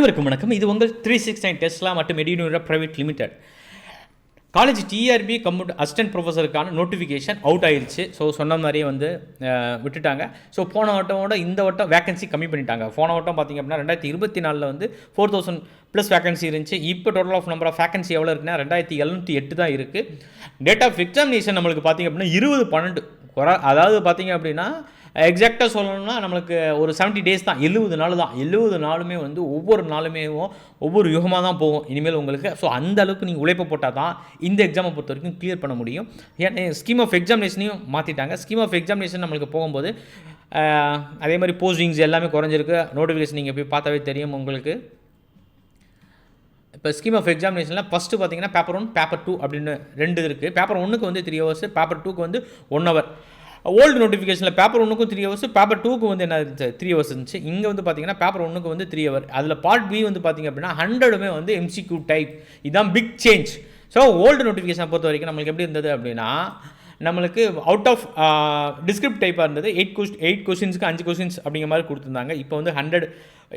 அனைவருக்கும் வணக்கம். இது உங்கள் 369 டெஸ்லா மற்றும் எடியூனிவரா private limited college TRB computer assistant ப்ரொஃபஸருக்கான நோட்டிஃபிகேஷன் அவுட் ஆயிடுச்சு. ஸோ சொன்ன மாதிரியே வந்து விட்டுட்டாங்க. ஸோ போன வட்டமோட இந்த வட்டம் வேகன்சி கம்மி பண்ணிட்டாங்க. போன வட்டம் பார்த்திங்க அப்படின்னா 2024 வந்து 4000 ப்ளஸ் வேகன்சி இருந்துச்சு. இப்போ total of number of vacancy எவ்வளோ இருக்குன்னா 2708 தான் இருக்குது. டேட் ஆஃப் எக்ஸாமினேஷன் நம்மளுக்கு பார்த்திங்க அப்படின்னா 20/12 அதாவது பார்த்திங்க அப்படின்னா எக்ஸாக்டாக சொல்லணும்னா நம்மளுக்கு ஒரு 70 டேஸ் தான், 70 நாள் தான். 70 நாளுமே வந்து ஒவ்வொரு நாளுமே ஒவ்வொரு யுகமாக தான் போகும் இனிமேல் உங்களுக்கு. ஸோ அந்த அளவுக்கு நீங்கள் உழைப்பு போட்டால் தான் இந்த எக்ஸாமை பொறுத்த வரைக்கும் கிளியர் பண்ண முடியும். ஏன்னா ஸ்கீம் ஆஃப் எக்ஸாமினேஷனையும் மாற்றிட்டாங்க. ஸ்கீம் ஆஃப் எக்ஸாமினேஷன் நம்மளுக்கு போகும்போது அதே மாதிரி போஸ்டிங்ஸ் எல்லாமே குறைஞ்சிருக்கு. நோட்டிஃபிகேஷன் நீங்கள் போய் பார்த்தாவே தெரியும் உங்களுக்கு. இப்போ ஸ்கீம் ஆஃப் எக்ஸாமினேஷனில் ஃபஸ்ட்டு பார்த்தீங்கன்னா பேப்பர் 1 பேப்பர் 2 அப்படின்னு 2 இருக்குது. பேப்பர் 1க்கு வந்து 3 hours, பேப்பர் 2க்கு வந்து 1 hour. ஓல்டு நோட்டிஃபிகேஷனில் பேப்பர் 1க்கும் 3 hours, பேப்பர் 2க்கு வந்து என்ன 3 hours இருந்துச்சு. இங்கே வந்து பார்த்தீங்கன்னா பேப்பர் 1க்கு வந்து 3 hour. அதில் பார்ட் பி வந்து பார்த்திங்க அப்படின்னா 100மே வந்து எம்சிக்யூ டைப். இதுதான் பிக் சேஞ்ச். ஸோ ஓல்டு நோட்டிஃபிகேஷனை பொறுத்த வரைக்கும் நம்மளுக்கு எப்படி இருந்தது அப்படின்னா நம்மளுக்கு அவுட் ஆஃப் டிஸ்கிரிப்ட் டைப்பாக இருந்தது. 8 கொஸ்டின்ஸ்க்கு 5 கொஸ்டின்ஸ் அப்படிங்கிற மாதிரி கொடுத்துருந்தாங்க. இப்போ வந்து 100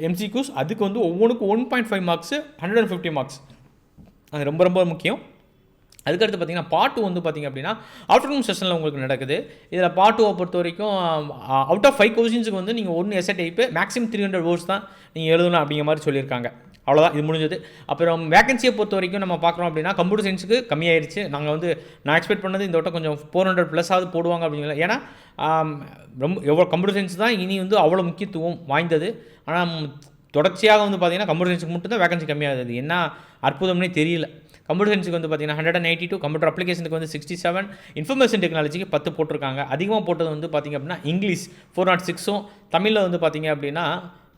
எம்சிக்யூஸ். அதுக்கு வந்து ஒவ்வொன்றுக்கும் 1.5 மார்க்ஸு, 150 மார்க்ஸ். அது ரொம்ப ரொம்ப முக்கியம். அதுக்கடுத்து பார்த்திங்கன்னா பார்ட் 2 வந்து பார்த்திங்க அப்படின்னா ஆஃப்டர்நூன் செஷனில் உங்களுக்கு நடக்குது. இதில் பார்ட் 2 பொறுத்த வரைக்கும் அவுட் ஆஃப் 5 கொஸ்டின்ஸுக்கு வந்து நீங்கள் 1 எஸ்ஏ டைப்பு, மேக்ஸிமம் 300 words தான் நீங்கள் எழுதணும் அப்படிங்கிற மாதிரி சொல்லியிருக்காங்க. அவ்வளோதான், இது முடிஞ்சது. அப்புறம் வேகன்சியை பொறுத்த வரைக்கும் நம்ம பார்க்குறோம் அப்படின்னா கம்ப்யூட்டர் சயின்ஸுக்கு கம்மியாயிருச்சு. நான் எக்ஸ்பெக்ட் பண்ணது இந்த வட்டம் கொஞ்சம் 400+ போடுவாங்க அப்படிங்கிற. ஏன்னா ரொம்ப எவ்வளோ கம்ப்யூட்டர் சயின்ஸ் தான் இனி வந்து அவ்வளோ முக்கியத்துவம் வாய்ந்தது. ஆனால் தொடர்ச்சியாக வந்து பார்த்திங்கன்னா கம்ப்யூட்டர் சயின்ஸுக்கு மட்டும் தான் வேகன்சி கம்மியாகுது. என்ன அற்புதம்னே தெரியல. கம்ப்யூட்டர் சயின்ஸுக்கு வந்து பார்த்திங்கன்னா 182, கம்ப்யூட்டர் அப்ளிகேஷனுக்கு வந்து 67, இன்ஃபர்மேஷன் டெக்னாலஜிக்கு 10 போட்டிருக்காங்க. அதிகமாக போட்டது வந்து பார்த்திங்க அப்படின்னா இங்கிலீஷ் 406, தமிழில் வந்து பார்த்திங்க அப்படின்னா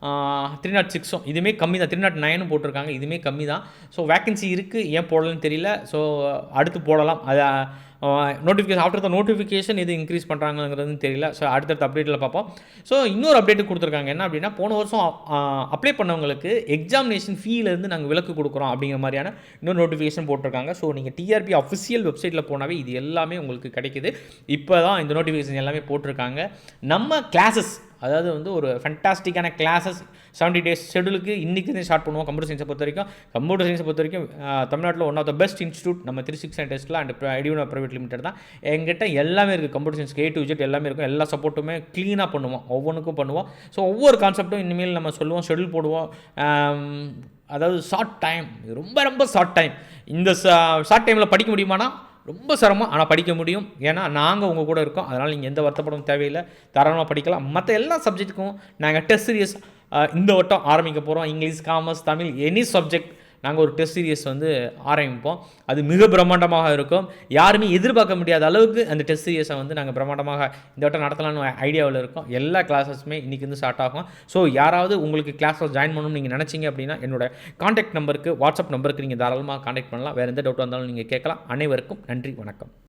306. இதுவுமே கம்மி தான். 309 போட்டிருக்காங்க. இதுவுமே கம்மி தான். ஸோ வேக்கன்சி இருக்குது, ஏன் போடலன்னு தெரியல. ஸோ அடுத்து போடலாம். அது நோட்டிஃபிகேஷன் ஆஃப்டர் த நோட்டிஃபிகேஷன் எது இன்க்ரீஸ் பண்ணுறாங்கிறதுன்னு தெரியல. ஸோ அடுத்தடுத்த அப்டேட்டில் பார்ப்போம். ஸோ இன்னொரு அப்டேட்டு கொடுத்துருக்காங்க. என்ன அப்படின்னா போன வருஷம் அப்ளை பண்ணவங்களுக்கு எக்ஸாமினேஷன் ஃபீலேருந்து நாங்கள் விலக்கு கொடுக்குறோம் அப்படிங்கிற மாதிரியான இன்னொரு நோட்டிஃபிகேஷன் போட்டிருக்காங்க. ஸோ நீங்கள் டிஆர்பி அஃபிஷியல் வெப்சைட்டில் போனாவே இது எல்லாமே உங்களுக்கு கிடைக்குது. இப்போ தான் இந்த நோட்டிஃபிகேஷன் எல்லாமே போட்டிருக்காங்க. நம்ம கிளாஸஸ், அதாவது வந்து ஒரு ஃபண்டாஸ்டிக்கான கிளாஸஸ் 70 days ஷெடியூலுக்கு இன்றைக்கி தான் ஸ்டார்ட் பண்ணுவோம். கம்ப்யூட்டர் சயின்ஸை பொறுத்த வரைக்கும் தமிழ்நாட்டில் one of the best institute நம்ம 369 டெஸ்லா அண்ட் எடியூனிவரா பிரைவேட் லிமிடெட் தான். எங்கிட்ட எல்லாமே இருக்குது. கம்ப்யூட்டர் சயின்ஸ்க்கு A to Z எல்லாமே இருக்கும். எல்லா சப்போர்ட்டுமே க்ளீனாக பண்ணுவோம், ஒவ்வொன்றுக்கும் பண்ணுவோம். ஸோ ஒவ்வொரு கான்செப்ட்டும் இனிமேல் நம்ம சொல்லுவோம், ஷெடியூல் போடுவோம். அதாவது ஷார்ட் டைம், ரொம்ப ரொம்ப ஷார்ட் டைம். இந்த ஷார்ட் டைமில் படிக்க முடியுமானா ரொம்ப சிரமம், ஆனால் படிக்க முடியும். ஏன்னா நாங்கள் உங்கள் கூட இருக்கோம். அதனால் நீங்கள் எந்த வருத்தப்படவும் தேவையில்லை, தாராளமாக படிக்கலாம். மற்ற எல்லா சப்ஜெக்ட்டுக்கும் நாங்கள் டெஸ்ட் சீரியஸ் இந்த வட்டம் ஆரம்பிக்க போகிறோம். English, commerce, Tamil, any subject நாங்கள் ஒரு டெஸ்ட் சீரியஸ் வந்து ஆரம்பிப்போம். அது மிக பிரம்மாண்டமாக இருக்கும். யாருமே எதிர்பார்க்க முடியாத அளவுக்கு அந்த டெஸ்ட் சீரியஸை வந்து நாங்கள் பிரம்மாண்டமாக இந்த வட்டம் நடத்தலான்னு ஐடியாவில் இருக்கோம். எல்லா கிளாஸஸுமே இன்றைக்கி வந்து ஸ்டார்ட் ஆகும். ஸோ யாராவது உங்களுக்கு கிளாஸில் ஜாயின் பண்ணணும்னு நீங்கள் நினச்சிங்க அப்படின்னா என்னோட காண்டாக்ட் நம்பருக்கு, வாட்ஸ்அப் நம்பருக்கு நீங்கள் தாராளமாக காண்டாக்ட் பண்ணலாம். வேறு எந்த டவுட்டாக இருந்தாலும் நீங்கள் கேட்கலாம். அனைவருக்கும் நன்றி, வணக்கம்.